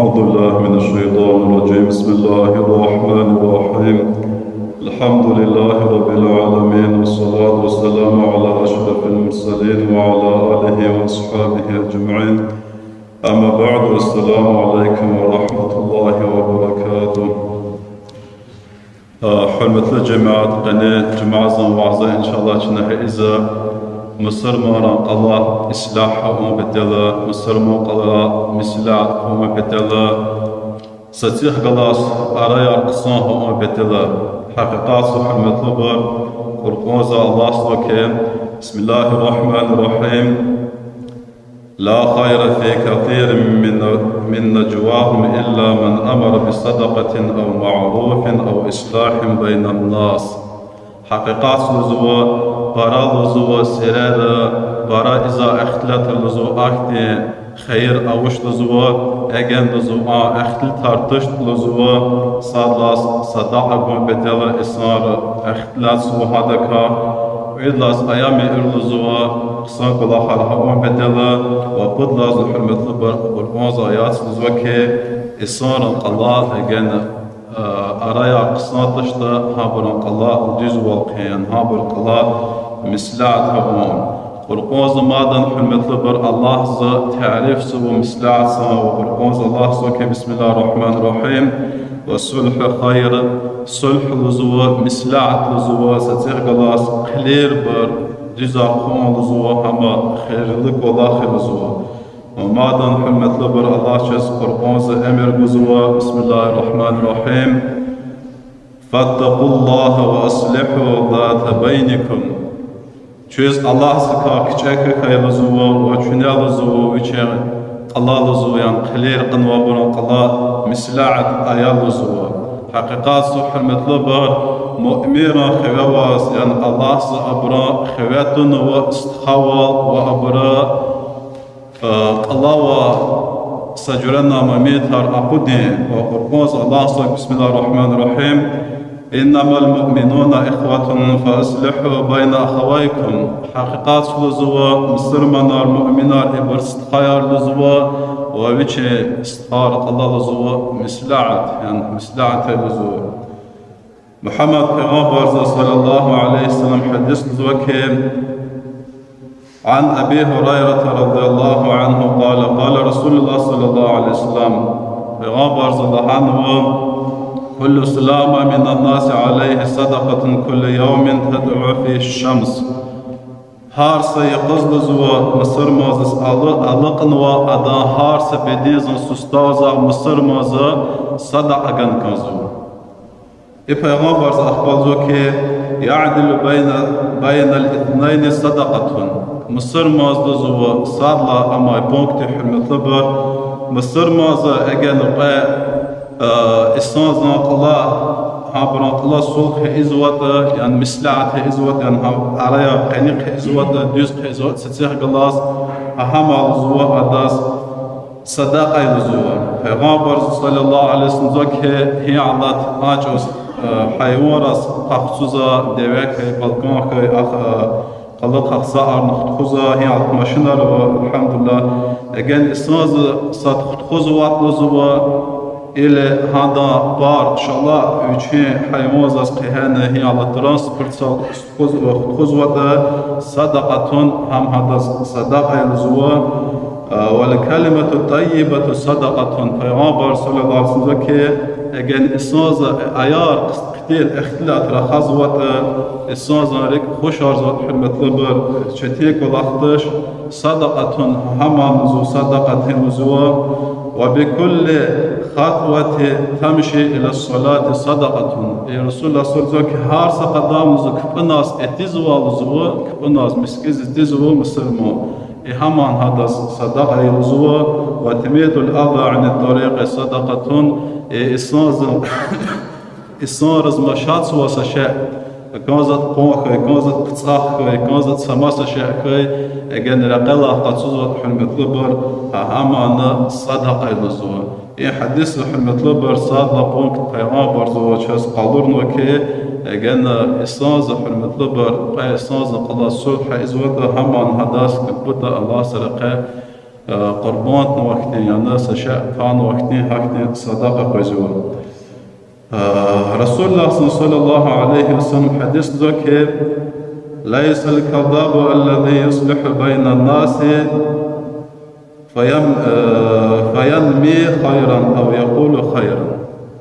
أعوذ بالله من الشيطان الرجيم. بسم الله الرحمن الرحيم. الحمد لله رب العالمين، والصلاة والسلام على أشرف المرسلين وعلى آله وأصحابه أجمعين. أما بعد، السلام عليكم ورحمة الله وبركاته. حرمة الجماعة قناة جماعة وعزة إن شاء الله كنا إذا مصر مارا الله إصلاح بدلا مصر مقلا مسلاح بدلا ستيح قلاص أرايا قصان بدلا حقيقات حرمة البر قرقوزة الله سبحانه. بسم الله الرحمن الرحيم. لا خير في كثير من نجواهم إلا من أمر بصدقة أو معروف أو إصلاح بين الناس. حقيقات لزوا برا لزوا سرادة برا إذا اختلت لزوا أختي خير أوش لزوا أجن لزوا اختل ترتشت لزوا صدلاس صداقة بدل إصار اختلت سوهادكا وإدلاس أيامي إرلزوا قصان كلا حرها بدل وبدلاس حرمة البر والموز آيات لزوا كي إصار الله أجن أرايا قصان تشتا هابر الله ديز والقيان هابر الله مسلاعة هبون والقوز مادن حرمة البر الله زا تعريف سو مسلاعة سوا والقوز الله سوكي. بسم الله الرحمن الرحيم. والصلح خير صلح لزوا مسلاعة لزوا ستيح قلاس خلير بر جزا قوم لزوا هما خير لك والله خير لزوا ومادن حرمة البر الله شز قرقوز أمر لزوا. بسم الله الرحمن الرحيم. فاتقوا الله وأصلحوا ذات بينكم. چیز الله سکا کچک خیر لزوا و چنیا لزوا و چه الله لزوا یان خلیر قنوا بران الله مسلاعت آیات لزوا حقیقات حرمت لبر مؤمرا خواواس یان الله سأبرا خواتن و استخوال و أبرا الله و سجرنا مميتر أقدي وقرقوز الله سبحانه. بسم الله الرحمن الرحيم. إنما المؤمنون إخوة فأصلحوا بين أخويكم. حقيقات لزوا مصر منار مؤمنار إبرست خيار لزوا ووجه استخارة الله لزوا مسلاعة يعني مسلاعة لزوا. محمد پیغمبر صلى الله عليه وسلم حديث لزوا كيم عن أبي هريرة رضي الله عنه قال قال رسول الله صلى الله عليه وسلم پیغمبر صلى الله عليه وسلم كل سلامة من الناس عليه صدقة كل يوم تدعو فيه الشمس. هارس يقصد زوا مصر مازس ألقن وأدا هارس بديزن سستازا مصر مازا صدقة كنزو. إبهاغمبر أخبر زوكي يعدل بين الاثنين صدقة. مصر مازد زوا صادلا أما يبونك حرمة لبر مصر مازا أجن إسناد الله هابران الله صلح إزوات يعني مسلاعة إزوات يعني عليا قنيق إزوات ديزق إزوات ستيح قلاص أهم الزوا أداس صداقة الزوا. پیغمبر صلى الله عليه وسلم هي علات آجوس حيوانس خصوصا دواك بالكون قلق خصا نخطوزا هي على ماشينا الحمد لله أجن إسناد صد خطوزات لزوا إلى هذا بار إن شاء الله وجه حيوان از قهانة هي على ترانسبورت خذوة صدقة هم هذا صدقة الزوا والكلمة الطيبة صدقة. پیغمبر صلى الله عليه وسلم كي أجن إسناز عيار كتير اختلاط رخزوة إسناز رك خوش أرزوة حرمة لبر شتيك والأخدش صدقة هم زو صدقة الزوا. وبكل خطوة تمشي إلى الصلاة صدقة. يا رسول الله صلى الله عليه وسلم هارس قدام زك بناس اتزوا لزوا كبناس مسكيز اتزوا مسلمو إهمان هذا صدقة يلزوا. وتميت الأذى عن الطريق صدقة. إصناز مشات وسشاء كنزت قوخي كنزت قصاخي كنزت سماسة شاخي أجن رقلا قصوزة حرمة لبر أهمان صدقة لزوا. إن حديث حرمة لبر صادق بونك پیغمبر زوا چس قالورن وكي أجن إصناز حرمة لبر إصناز قلا صلح إزوات همان هداس كبدا الله سرقه قربان وقتين يعني سشاء كان وقتين حقتين صدقة قزوا رسول الله صلى الله عليه وسلم حديث ذكر ليس الكذاب الذي يصلح بين الناس فينمي خيرا أو يقول خيرا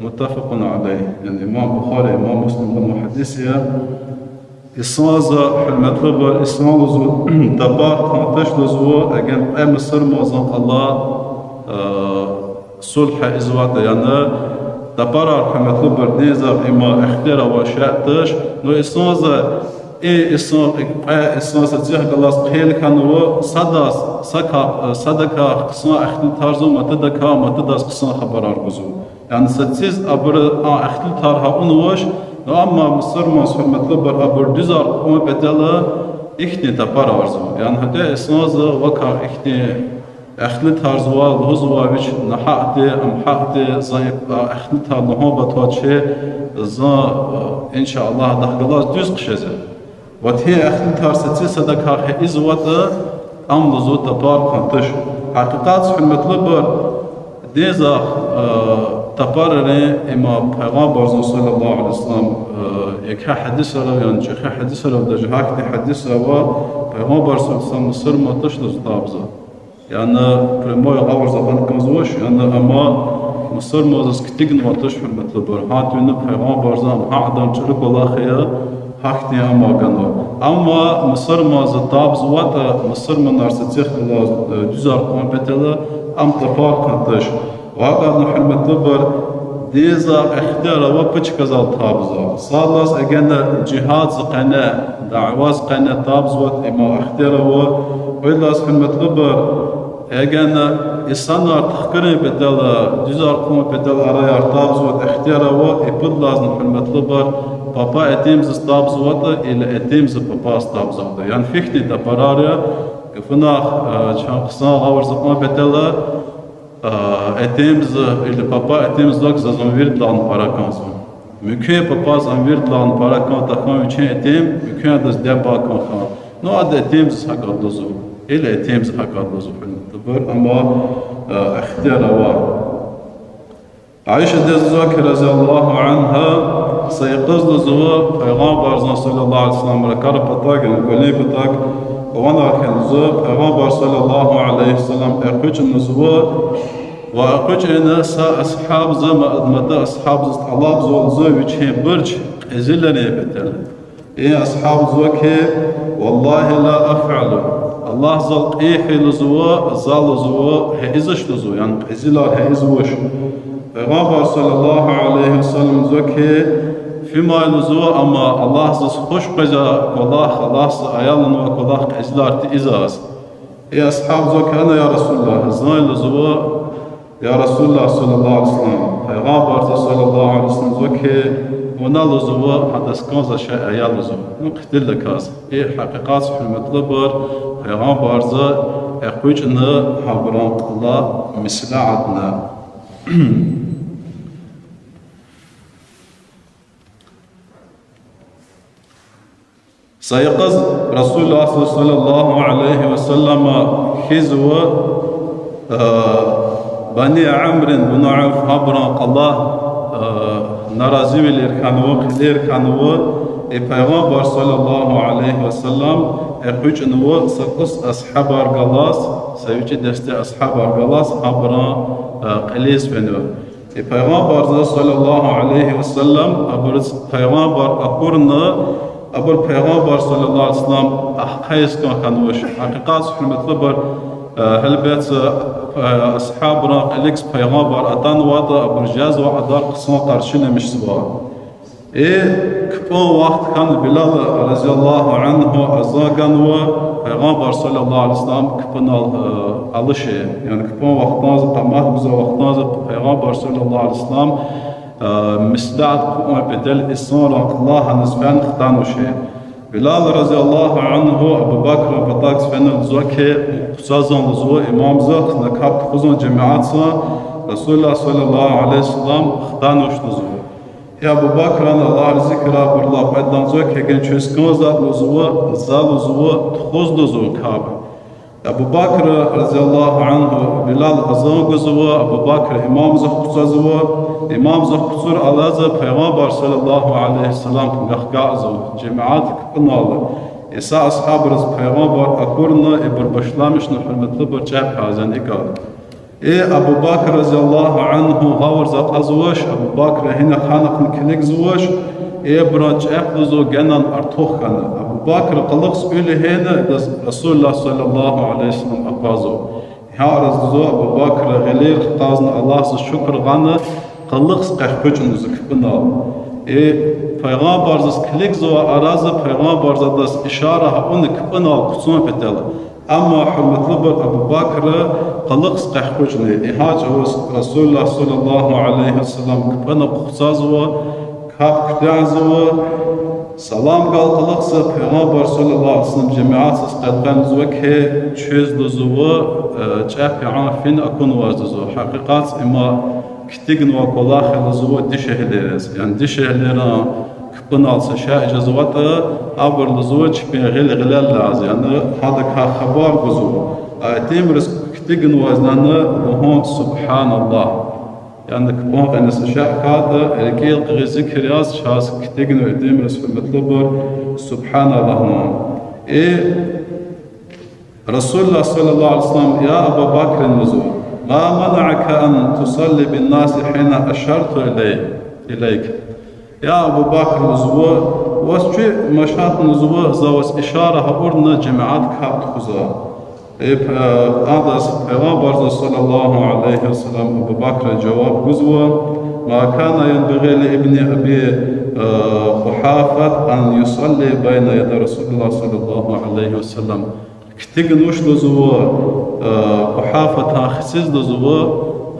متفق عليه. يعني إمام بخاري إمام مسلم بالمحدثية إصازة المطلوب إصازة دبار كنتش لزوا أجن أي مصر موزن الله صلح إزواج يعني دبار المطلوب برديزة إما اختيار وشاتش نو إصازة إصازة تيجي خلاص خيل كانوا صدقة قصنا أختل تارزو متداس قصنا خبر أرجوزو يعني ستيز أختل تارها أنوش أما مصر مصر مطلوب أبر دزار قوم بدلا إختي تبار أرزو يعني هذا إصازة وكا إختي أختل تارزوا الهزوا بيش نحقتي حقتي زي أختل تار نهوبة توتشي زا إن شاء الله دخلاص دوز قشزة وتهي أختل تار ستيز صدقة إزوات أم لزو تبار كنتش حقيقات في المطلوب ديزا تبارني إما پیغمبر صلى الله عليه وسلم یک حدیث رو یا چه حدیث رو در جهات حدیث رو پیغمبر صلى الله عليه وسلم مصر ما تشل زتابزه يعني برموي غور زبان كمزوش يعني أما مصر ما زس كتير نواتش في المطلوب هات من پیغمبر زم هادن چلك الله خير حقتي أما كنوا أما مصر ما زتابز وات مصر ما نرستيخ الله جزار قوم بتلا أم تبار كنتش وقد نحن مطلوب ديزا اختيار وبتش كزال تابزا صالس أجنا جهاد قنا دعواز قنا تابز وات إما اختيار وإلا سبحان مطلوب أجنا إنسان تخكرين بدل جزار قوم بدل أرايار تابز وات اختيار وإبد لازم نحن مطلوب بابا اتيمز تابز وات إلى اتيمز بابا تابز وات يعني فيختي تبراريا كفنا شان قصان غور زقوم بدل اتيمز إلى بابا اتيمز لك زموير لان باراكانسو ممكن بابا زموير لان باراكان تخون وچين اتيم ممكن دز دبا كان نو اد اتيمز حق دوزو إلى اتيمز حق دوزو تبر أما اختيار عائشة دزوك رضي الله عنها سيقصد زوا پیغمبر صلى الله عليه وسلم ركار بطاق قولي بطاق وانا كان زوا پیغمبر صلى الله عليه وسلم اقوش النزوا واقوش الناس اصحاب زما مدى اصحاب الله زول زوا وجه برج ازلني بتل ايه اصحاب زوكي والله لا افعل الله زل ايه لزوا زال زوا هيزش لزوا يعني ازلا هيزوش پیغمبر صلى الله عليه وسلم زوكي فيما يلزوا أما الله خوش قجا والله خلاص أيالنا وكله إزلارت إزاز يا أصحاب زوك أنا يا رسول الله زين لزوا يا رسول الله صلى الله عليه وسلم پیغمبر صلى الله عليه وسلم زوكي ونا لزوا حدث كان شيء أيال لزوا نقتل لكاز إيه حقيقات في المطلب پیغمبر ز أقوج إن حبران الله مثل عدنا سيقظ رسول الله صلى الله عليه وسلم خزو بني عمرو بن عوف حبران الله نرازي الإركانو خدير كانوا پیغمبر صلى الله عليه وسلم اخوش انو سقص اصحاب ارغلاس سيوچ دست اصحاب ارغلاس حبران قليس بنو پیغمبر صلى الله عليه وسلم ابر پیغمبر اقرنا ابر پیغمبر صلى الله عليه وسلم احقيس كانوش حقيقات المطلب هل بيت اصحابنا قليكس پیغمبر اتان وضع ابر جاز وعدار قسم قرشنا مش سوا كفو وقت كان بلال رضي الله عنه أزاقن وغابر صلى الله عليه وسلم كفنا علشي يعني كفو وقت نازل قمات بزا وقت نازل غابر صلى الله عليه وسلم مستعد قوم بدل إسان الله نسبان اختانو شيء بلال رضي الله عنه أبو بكر بطاقس فإن الزوكي خصوصا لزوا إمام زوك نكاب خصوصا جماعات رسول الله صلى الله عليه وسلم اختانوش نزوا يا أبو بكر أنا الله ذكره بالله بعدين زوج هيكن شوسكون زاد لزوا تخوز لزوا كاب Abu Bakr radiyallahu anhu Bilal azan guzwa Abu Bakr imam zahkutzwa imam zahkutzur alaza Peygamber sallallahu aleyhi ve sellem gahgazu cemaat kınalı Isa ashabırız Peygamber akurna ibr başlamışını hürmetli bir cep hazen ikal Abu Bakr radiyallahu anhu gavr zat azwaş Abu Bakr hina khanakın kilik zwaş branch afluzo genan artokhana Abu Bakr qalqs öyle hena Rasulullah sallallahu aleyhi ve sellem aqazo harazzo Abu Bakr gelir qazn Allah'a şükür gana qalqs qahkochun zikbna Peygamber zas kilik zo arazı Peygamber zadas işara onu kibna qutsun petal ama hürmetli bir Abu Bakr qalqs qahkochun ihaj Rasulullah sallallahu aleyhi ve sellem kibna qutsazo Kap kütüazı salam qalqılıqsa Peygamber sallallahu aleyhi ve sellem cemaatsız qadqanızı ki çözdüzü çapi afin akun vazdızı hakikat ima kitigin ve kolahılızı dişehileriz yani dişehlerin kıpın alsa şahicazı vatı abırlızı çıpin gilgilal lazı yani hadak habar guzu temiriz kitigin vazdanı ruhun subhanallah يعني كبون قناس شاكاد الكيل قغيزك رياض شاس كتيجن قدام رسول مطلوبر سبحان الله رسول الله صلى الله عليه وسلم يا أبا بكر النزول ما منعك أن تصلي بالناس حين أشرت إليك يا أبو بكر النزول وشي مشاط النزول زوس إشارة هورنا جماعات كابت خزا Peygamber sallallahu aleyhi ve sellem Ebu Bakr'a cevap guzwa ma kana yenbaghi li ibni Abi Quhafa an yusalli bayna yada Resulullah sallallahu aleyhi ve sellem kitigin ushlu zuwa Quhafa takhsiz zuwa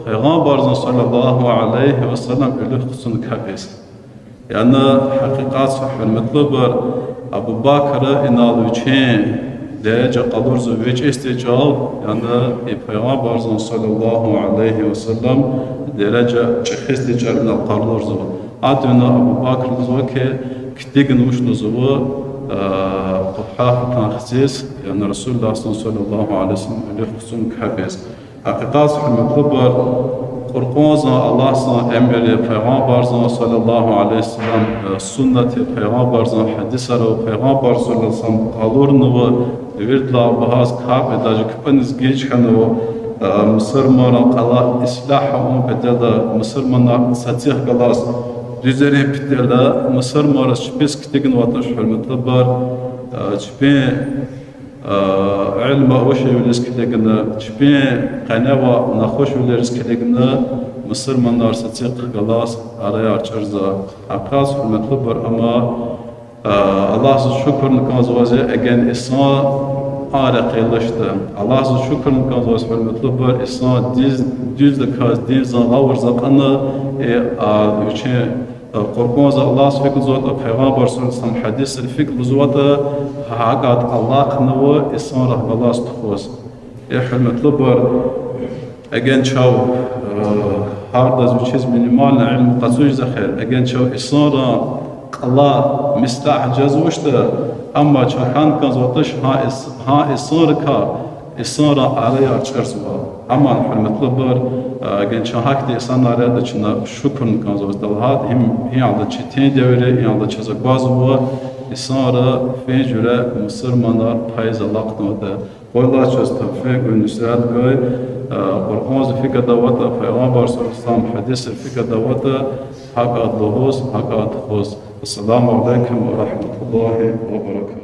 Peygamber sallallahu aleyhi ve sellem ölü khusun kapes yani hakikat hürmetli bir Ebu Bakr'a inalı için derece kalırsa veç istical yani Peygamber sallallahu aleyhi ve sellem derece istical kalırsa adına Abu Bakr zıvaki kitigin uçlu zıvı Quhafa tahsis yani Resulullah sallallahu aleyhi ve sellem öyle husun kabes hakikat hürmetli bir Kur'an'da Allah'ın emri Peygamber sallallahu aleyhi ve sellem sünneti Peygamber hadisleri Peygamber sallallahu aleyhi ve sellem kalırını ve Virdla bahas kap edacak kıpınız geç kanı Mısırman'a kala islahı on petela Mısırman'a satih galas düzeri petela Mısırman'a şüphesiz kitegin vatandaş hürmetli var şüphe ilma o şey vileriz kitegine şüphe kanava nahoş vileriz kitegine Mısırman'a satih galas araya açarza akaz hürmetli var ama Allah'a şükürün kanzıvazı egen İslam araqiylaştı. Allah'a şükürün kanzıvazı hürmetli bir İslam düzde kaz din zanavur zakanı üçe korkunuz Allah'a fikir zot Peygamber sallallahu hadis fikir zot hakat Allah kınavı İslam rahmelas tuğuz. Hürmetli bir egen çav hardaz üçüz minimal ilm qasuj zakhir egen çav İslam Allah mislah cazvuştu ama çakan kazvatış ha isarka isara araya çersva ama hürmetli bir genç hak de insanlara da çına şükrün kazvatı hat hem yanda çetin devre yanda çazak bazı bu isara fecure Müslümanlar payız Allah'ta Allah çöztü ve nusrat ve Kur'an fikir davata Peygamber sallallahu aleyhi ve sellem hadis fikir davata hakat lohuz hakat hoz Assalamu alaikum wa rahmatullahi wa barakatuh.